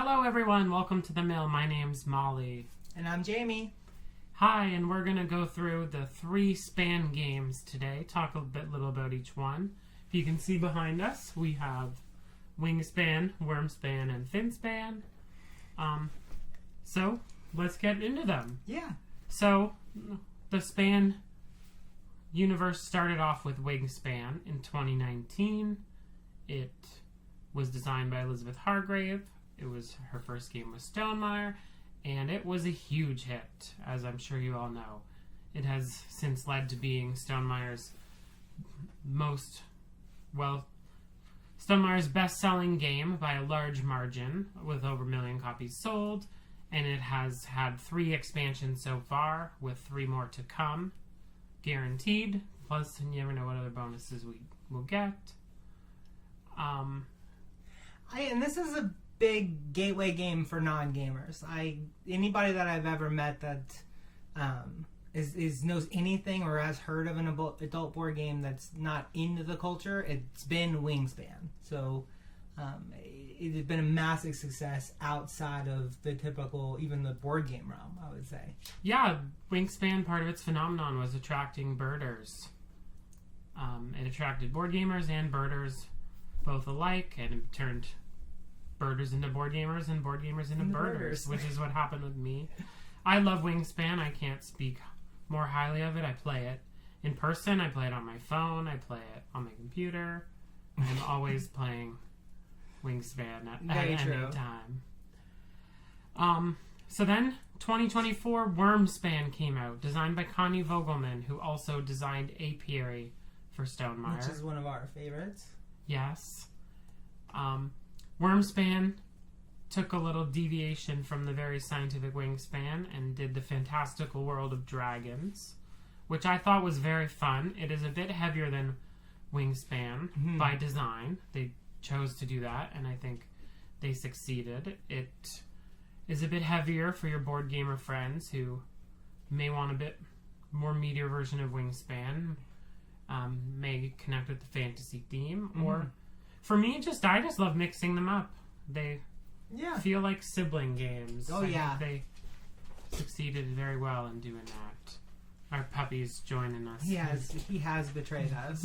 Hello everyone, welcome to the mill. My name's Molly. And I'm Jamie. Hi, and we're going to go through the 3 span games today, talk a little about each one. If you can see behind us, we have Wingspan, Wormspan, and Finspan. So, let's get into them. Yeah. So, the span universe started off with Wingspan in 2019. It was designed by Elizabeth Hargrave. Her first game was Stonemaier, and it was a huge hit, as I'm sure you all know. It has since led to being Stonemaier's best-selling game by a large margin, with over 1 million copies sold, and it has had 3 expansions so far, with 3 more to come, guaranteed. Plus, you never know what other bonuses we will get. And this is a big gateway game for non-gamers. Anybody that I've ever met that knows anything or has heard of an adult board game that's not into the culture, it's been Wingspan. So it has been a massive success outside of the typical, even the board game realm, I would say. Yeah, Wingspan, part of its phenomenon was attracting birders. It attracted board gamers and birders both alike, and it turned birders into board gamers and board gamers into birders, which is what happened with me. I love Wingspan. I can't speak more highly of it. I play it in person. I play it on my phone. I play it on my computer. I'm always playing Wingspan at any time. So then, 2024, Wormspan came out, designed by Connie Vogelman, who also designed Apiary for Stonemaier. Which is one of our favorites. Yes. Wormspan took a little deviation from the very scientific Wingspan and did the fantastical world of dragons, which I thought was very fun. It is a bit heavier than Wingspan by design. They chose to do that, and I think they succeeded. It is a bit heavier for your board gamer friends who may want a bit more meatier version of Wingspan, may connect with the fantasy theme, or for me, I just love mixing them up. They feel like sibling games. Oh, I think they succeeded very well in doing that. Our puppy's joining us. He has betrayed us.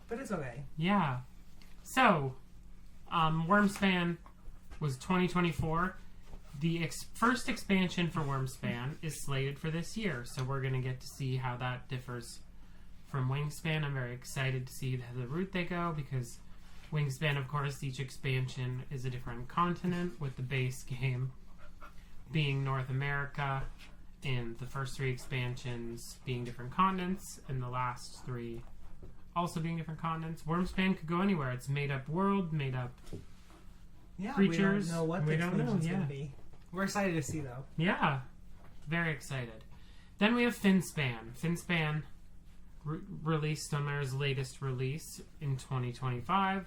But it's okay. Yeah. So, Wormspan was 2024. The first expansion for Wormspan is slated for this year, so we're going to get to see how that differs from Wingspan. I'm very excited to see the route they go, because Wingspan, of course, each expansion is a different continent, with the base game being North America, and the first 3 expansions being different continents, and the last 3 also being different continents. Wormspan could go anywhere. It's made-up world, made-up creatures. We don't know what the expansion's going to be. We're excited to see, though. Yeah, very excited. Then we have Finspan. Finspan released Stonemeier's latest release in 2025,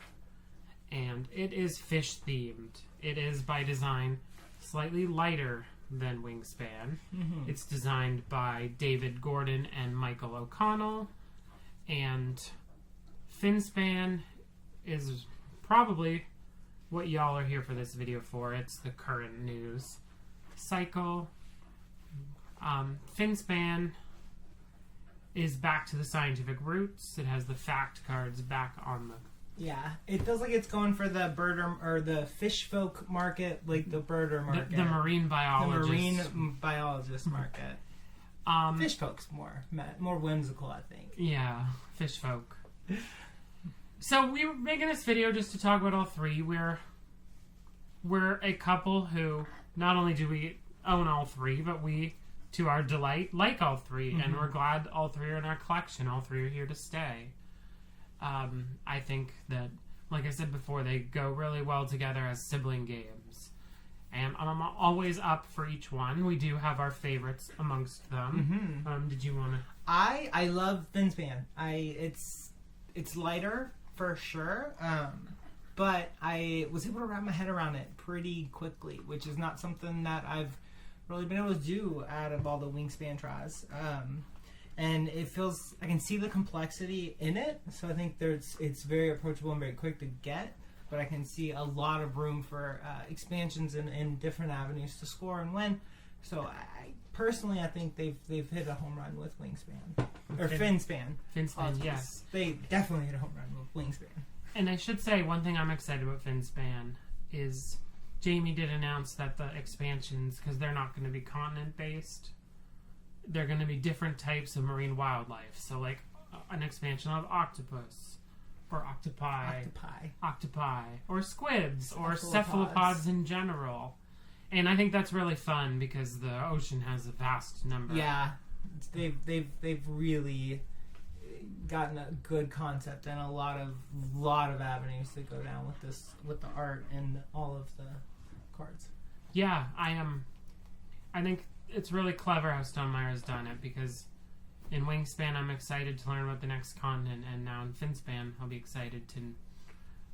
and it is fish themed. It is by design slightly lighter than Wingspan. It's designed by David Gordon and Michael O'Connell, and Finspan is probably what y'all are here for this video for. It's the current news cycle. Finspan is back to the scientific roots. It has the fact cards back on the... Yeah, it feels like it's going for the birder or the fish folk market, like the birder market. The marine biologist. The marine biologist market. Fish folk's more whimsical, I think. Yeah, fish folk. So we were making this video just to talk about all 3. We're a couple who not only do we own all 3, but we, to our delight, like all 3, and we're glad all 3 are in our collection. All 3 are here to stay. I think that, like I said before, they go really well together as sibling games. And I'm always up for each one. We do have our favorites amongst them. Did you want to... I love Finspan. It's lighter, for sure. But I was able to wrap my head around it pretty quickly, which is not something that I've really been able to do out of all the Wingspan tries. And it feels, I can see the complexity in it, so I think it's very approachable and very quick to get. but I can see a lot of room for expansions and different avenues to score and win. So I personally, I think they've hit a home run with Wingspan or Finspan. Finspan, yes, they definitely hit a home run with Wingspan. And I should say one thing I'm excited about Finspan is Jamie did announce that the expansions, because they're not going to be continent based, they're going to be different types of marine wildlife. So like an expansion of octopus or octopi, or squids or cephalopods in general. And I think that's really fun because the ocean has a vast number. Yeah, they've really gotten a good concept and a lot of avenues to go down with the art and all of the cards. Yeah, I think it's really clever how Stonemaier has done it, because in Wingspan I'm excited to learn about the next continent, and now in Finspan I'll be excited to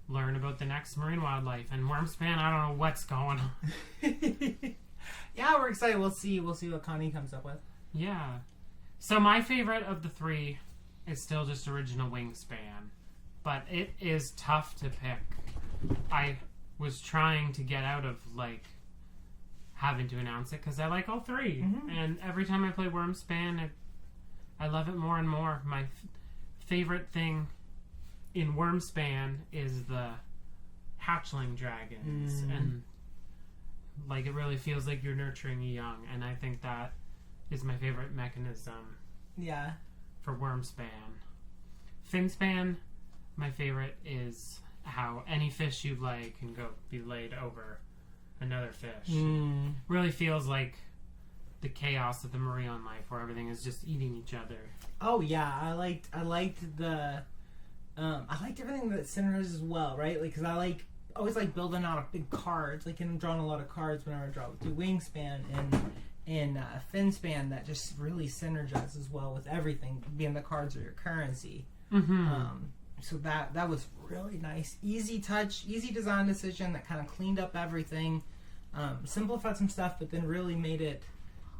learn about the next marine wildlife. And Wormspan, I don't know what's going on. Yeah, we're excited. We'll see what Connie comes up with. Yeah. So my favorite of the three is still just original Wingspan, but it is tough to pick. I was trying to get out of like having to announce it because I like all three, and every time I play Wormspan, I love it more and more. My favorite thing in Wormspan is the hatchling dragons, and like it really feels like you're nurturing a young, and I think that is my favorite mechanism. Yeah. For Wormspan. Finspan, my favorite is how any fish you like can go be laid over another fish. Really feels like the chaos of the marine life where everything is just eating each other. Oh yeah, I liked everything that centers as well, right? Like, cause I always like building out big cards, like, and drawing a lot of cards whenever I draw with Wingspan and Finspan that just really synergizes well with everything, being the cards are your currency. So that was really nice. Easy touch, easy design decision that kind of cleaned up everything, simplified some stuff, but then really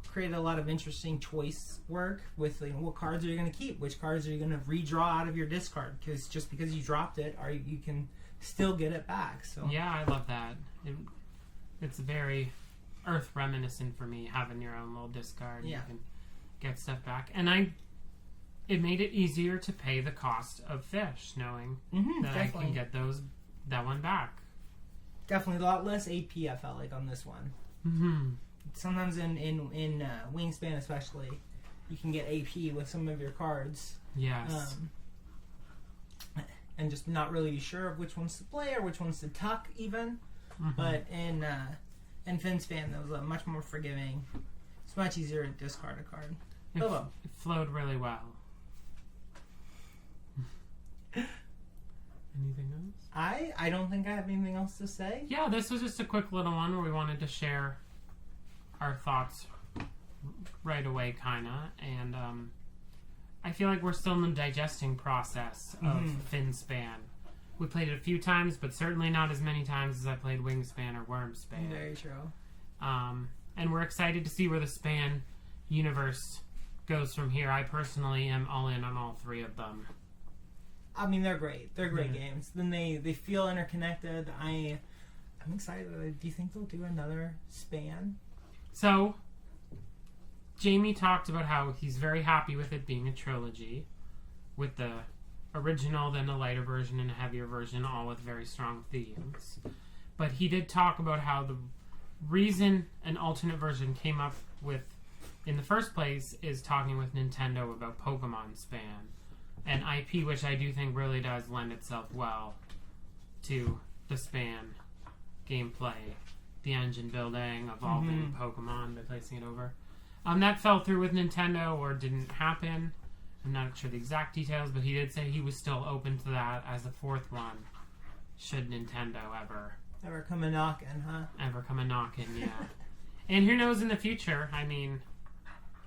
created a lot of interesting choice work with what cards are you going to keep, which cards are you going to redraw out of your discard, because just because you dropped it, you can still get it back. So yeah, I love that. It's very Earth reminiscent for me, having your own little discard. Yeah. You can get stuff back, and it made it easier to pay the cost of fish, knowing that definitely. I can get that one back. Definitely a lot less AP, I felt like, on this one. Sometimes in Wingspan especially, you can get AP with some of your cards. Yes. And just not really be sure of which ones to play or which ones to tuck even. But in Finspan, that was much more forgiving. It's much easier to discard a card. It flowed really well. Anything else? I don't think I have anything else to say. Yeah, this was just a quick little one where we wanted to share our thoughts right away, kinda. And I feel like we're still in the digesting process of Finspan. We played it a few times, but certainly not as many times as I played Wingspan or Wormspan. Very true. And we're excited to see where the Span universe goes from here. I personally am all in on all three of them. I mean, they're great. They're great games. Then they feel interconnected. I'm excited. Do you think they'll do another Span? So, Jamie talked about how he's very happy with it being a trilogy, with the original, then a lighter version, and a heavier version, all with very strong themes. But he did talk about how the reason an alternate version came up with in the first place is talking with Nintendo about Pokemon Span, an IP which I do think really does lend itself well to the Span gameplay, the engine building, evolving Pokemon by placing it over. That fell through with Nintendo or didn't happen. I'm not sure the exact details, but he did say he was still open to that as a fourth one, should Nintendo ever come a knocking, huh? Ever come a knocking, yeah. And who knows in the future? I mean,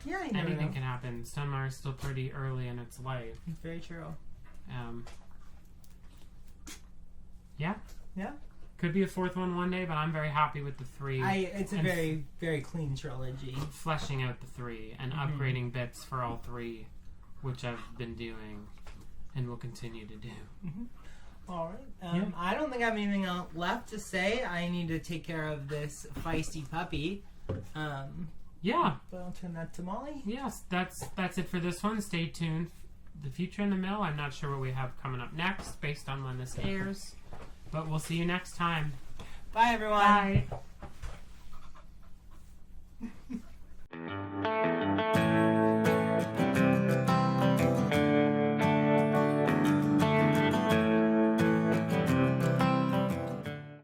yeah, anything can happen. Stonemaier is still pretty early in its life. Very true. Yeah. Could be a fourth one day, but I'm very happy with the three. It's a very, very clean trilogy. Fleshing out the three and upgrading bits for all three, which I've been doing and will continue to do. All right. I don't think I have anything else left to say. I need to take care of this feisty puppy. Yeah. But I'll turn that to Molly. Yes, that's it for this one. Stay tuned. The Future in the Mill. I'm not sure what we have coming up next based on when this airs. But we'll see you next time. Bye, everyone. Bye.